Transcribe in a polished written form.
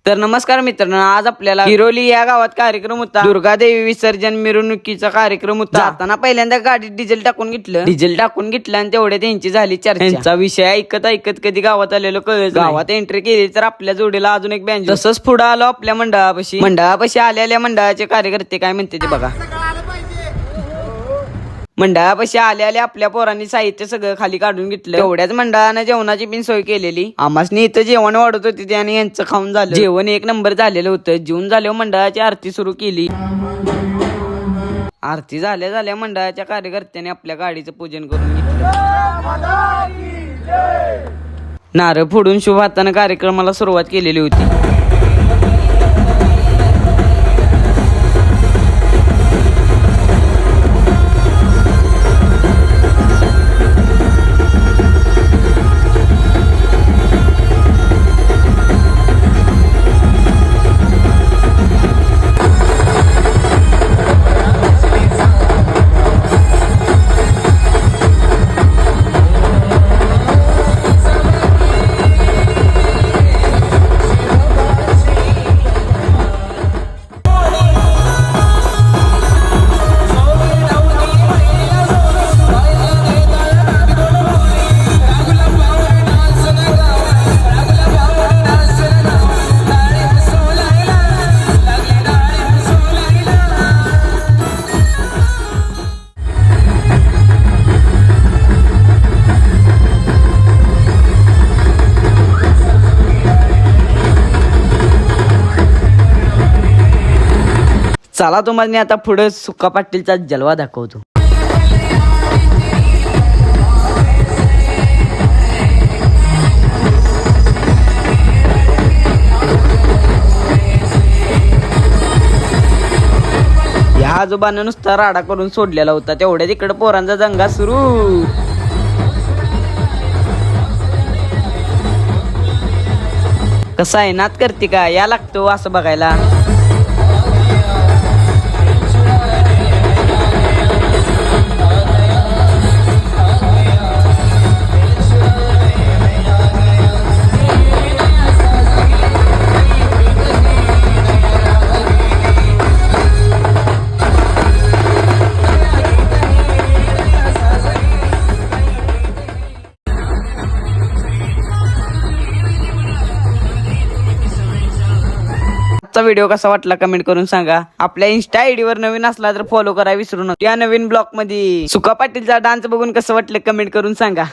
तर नमस्कार मित्रांनो, आज आपल्याला हिरोली या गावात कार्यक्रम होता. दुर्गादेवी विसर्जन मिरवणुकीचा कार्यक्रम होता. जाताना पहिल्यांदा गाडीत डिझेल टाकून घेतलं आणि तेवढे त्यांची झाली चर्चा. त्यांचा विषय ऐकत कधी गावात आलेलो कळलं. गावात एंट्री केली तर आपल्या जोडीला अजून एक बँजो. तसंच पुढे आलो आपल्या मंडळापाशी आलेल्या मंडळाचे कार्यकर्ते काय म्हणते ते बघा. मंडळापाशी आल्या आपल्या पोरांनी साहित्य सगळं खाली काढून घेतलं. तेवढ्याच मंडळानं जेवणाची पण सोय केलेली. आम्हासनी इथं जेवण वाढत होते आणि यांचं खाऊन झालं. जेवण एक नंबर झालेलं होतं. जेवून झाल्यावर मंडळाची आरती सुरू केली. आरती झाल्या मंडळाच्या कार्यकर्त्याने आपल्या गाडीचं पूजन करून घेतलं. नारळ फोडून शुभ हातानं कार्यक्रमाला सुरुवात केलेली होती. चला तुम्हाला आता पुढे सुक्का पाटीलचा जलवा दाखवतो. या आजोबानं नुसता राडा करून सोडलेला होता. तेवढ्या तिकडे पोरांचा दंगा सुरू. कसा आहे नात करते का या लागतो असं बघायला. व्हिडिओ कसा वाटला कमेंट करून सांगा. आपल्या इन्स्टा आयडी वर नवीन असला तर फॉलो करा विसरू नका. या नवीन ब्लॉग मध्ये सुका पाटीलचा डान्स बघून कसं वाटलं कमेंट करून सांगा.